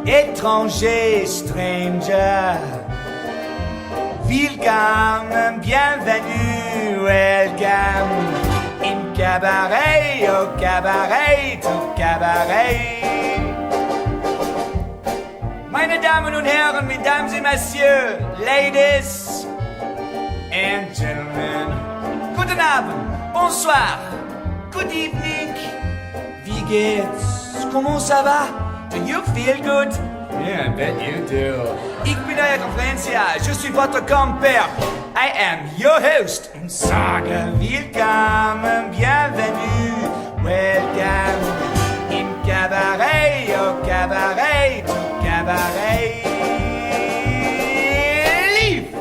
Étranger, stranger. Welcome, bienvenue, welcome. In cabaret, au cabaret, au cabaret. Meine Damen und Herren, Mesdames et Messieurs, Ladies and Gentlemen, guten Abend, bonsoir, good evening, wie geht's, comment ça va, do you feel good? Yeah, I bet you do. Ich bin euer Conferencia, je suis votre compère, I am your host, und sage willkommen, bienvenue, welcome, im Cabaret, au Cabaret, au Cabaret. Leave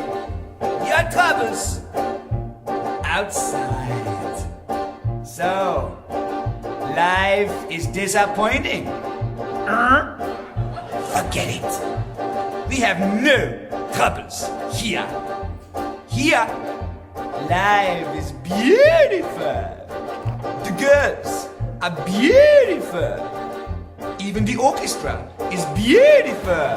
your troubles outside. So, life is disappointing. Forget it. We have no troubles here. Here, life is beautiful. The girls are beautiful. Even the orchestra is beautiful.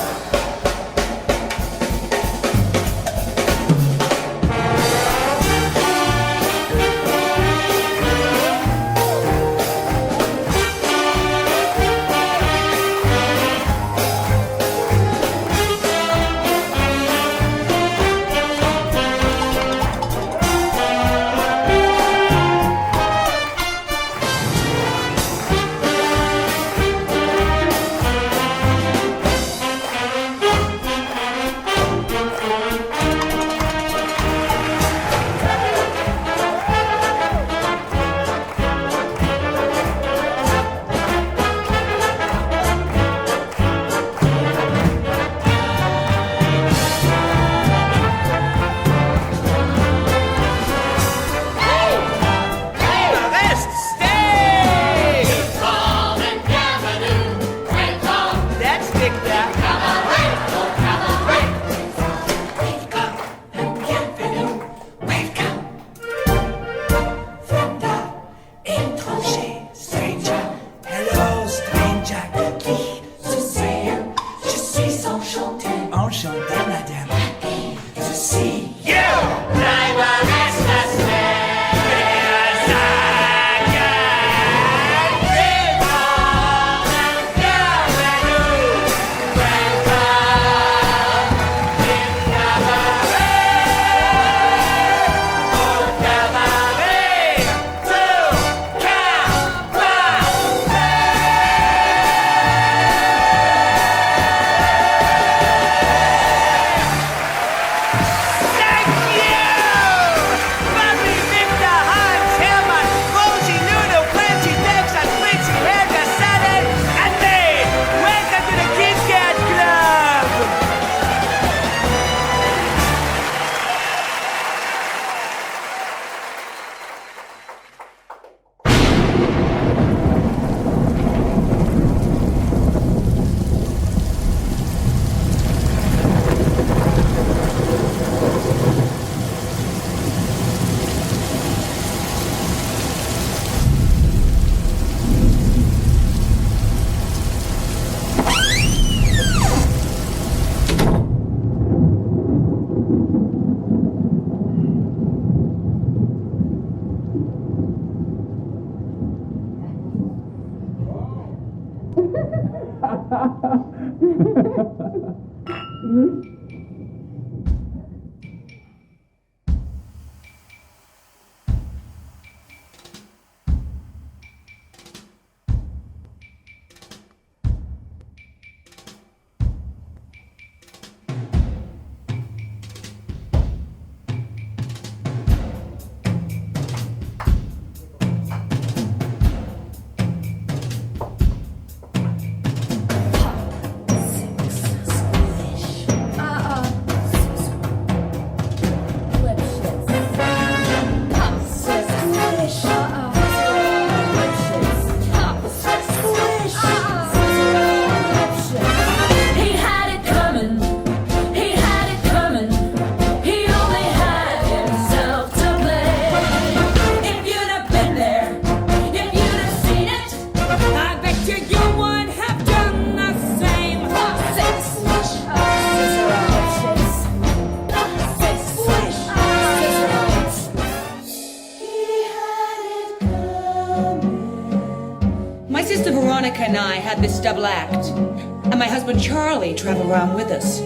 I had this double act, and my husband Charlie traveled around with us.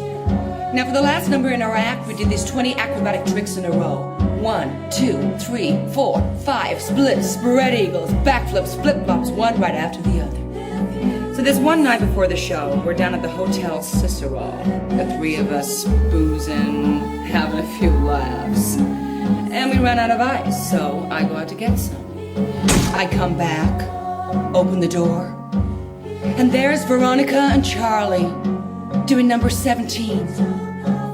Now, for the last number in our act, we did these 20 acrobatic tricks in a row. 1, 2, 3, 4, 5, splits, spread eagles, backflips, flip-flops, one right after the other. So this one night before the show, we're down at the Hotel Cicero. The three of us boozing, having a few laughs. And we ran out of ice, so I go out to get some. I come back, open the door, and there's Veronica and Charlie doing number 17,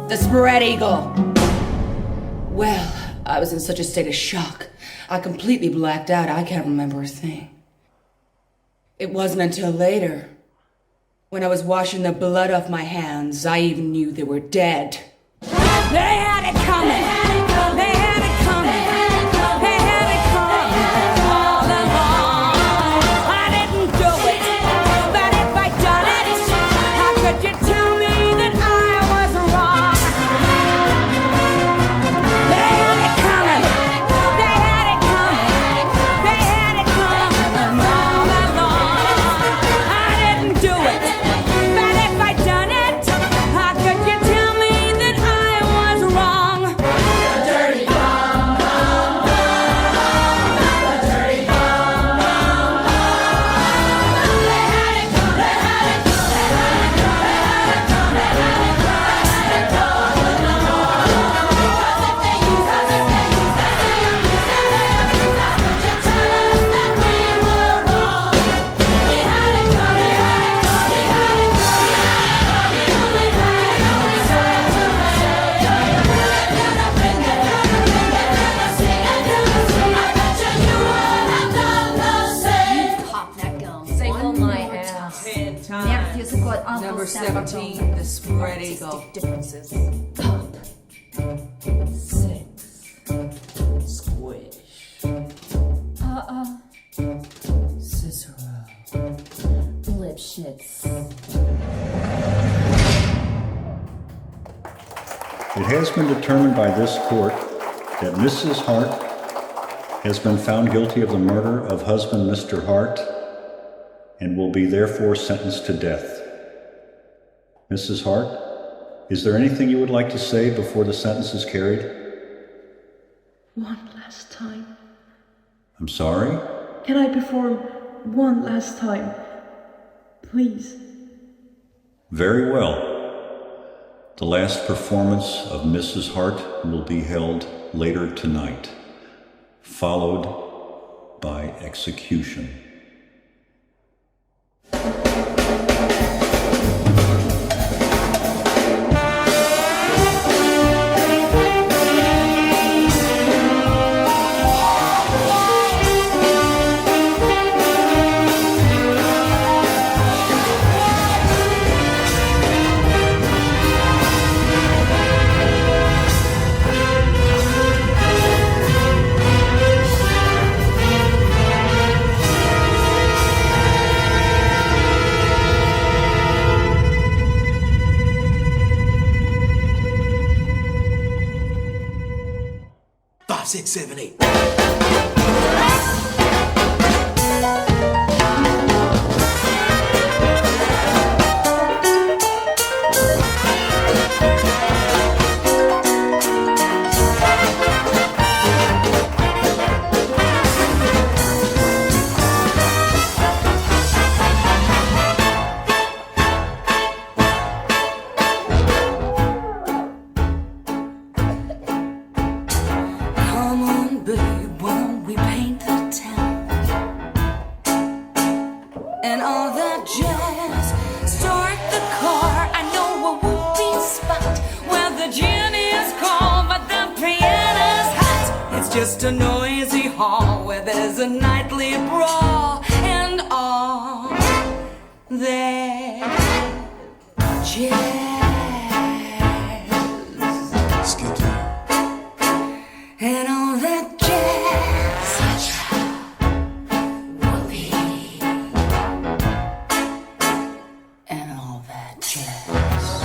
the spread eagle. Well, I was in such a state of shock, I completely blacked out. I can't remember a thing. It wasn't until later, when I was washing the blood off my hands, I even knew they were dead. They had it coming! They had it coming! They had it coming! They had it coming all along. I didn't do it, but if I'd done it, how could you tell me that I was wrong? They had it coming! They had it coming! They had it coming all along. I didn't do it, but if I'd done it, how could you tell me that I was wrong? Dirty bomb, bomb, bomb, dirty bomb, bomb, bomb. They had it coming, they had it coming, they had it coming, they had it coming, they had it Pop that gum. Say on my ass. Merci, c'est quoi? Number 17, the spread eagle. Differences. Pop. 6. Squish. Cicero. Lipschitz. It has been determined by this court that Mrs. Hart has been found guilty of the murder of husband Mr. Hart and will be therefore sentenced to death. Mrs. Hart, is there anything you would like to say before the sentence is carried? One last time. I'm sorry? Can I perform one last time? Please. Very well. The last performance of Mrs. Hart will be held later tonight, followed by execution. Five, six, seven, eight. Come on, babe, why don't we paint the town? And all that jazz. Start the car. I know a whoopee spot where the gin is cold, but the piano's hot. It's just a noisy hall where there's a nightly brawl, and all that jazz. And all that jazz. Whoopee. And all that jazz.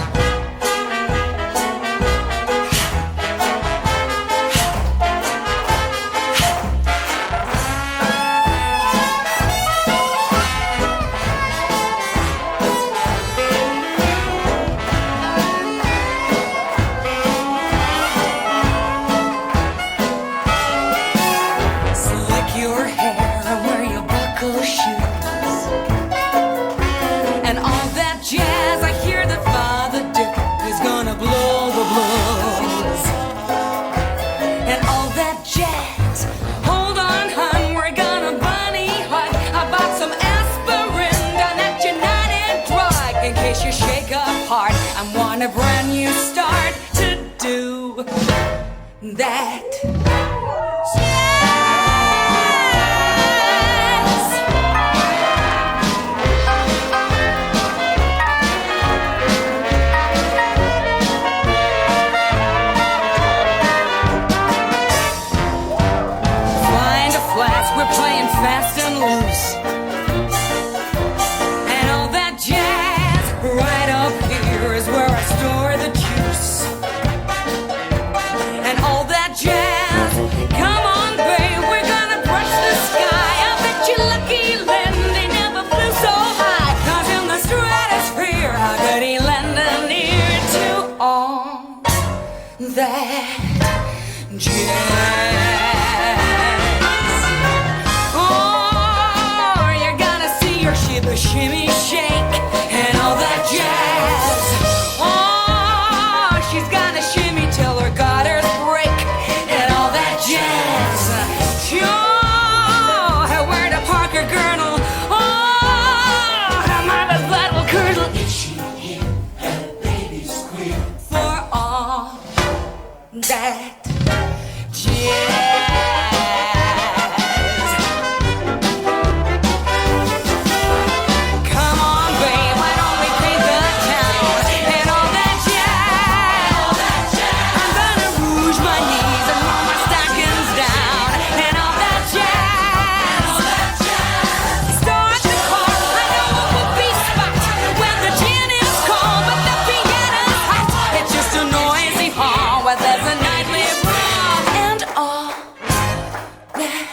want a brand new start to do that. Flying to flats, we're playing fast and loose. And all that jazz right up here is where I store the juice. And all that jazz, come on babe, we're gonna brush the sky. I bet you lucky Len, they never flew so high. 'Cause in the stratosphere, how could he lend an ear to all that jazz? Oh, you're gonna see her shiver, shimmy, shake, and all that jazz. Oh, she's gonna shimmy till her garters break, and all that jazz. Sure, her word of Parker Girdle. Oh, her mother's blood will curdle if she hear her baby squeal for all that jazz. Come on, babe, why don't we paint the town and all that jazz? I'm gonna rouge my knees and roll my stockings down and all that jazz. Start the car, I know it will be spot when the gin is cold, but the piano's hot. It's just a noisy hall where there's a nightly brawl and all that.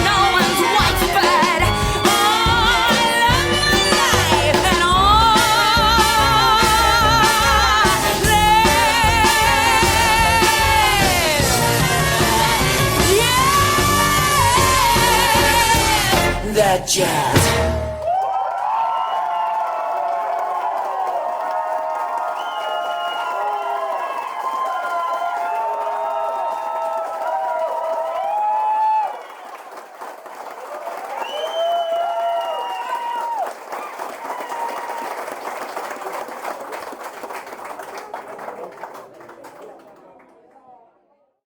No one's what's bad. Oh, I love my life and all that. Yeah, that jazz.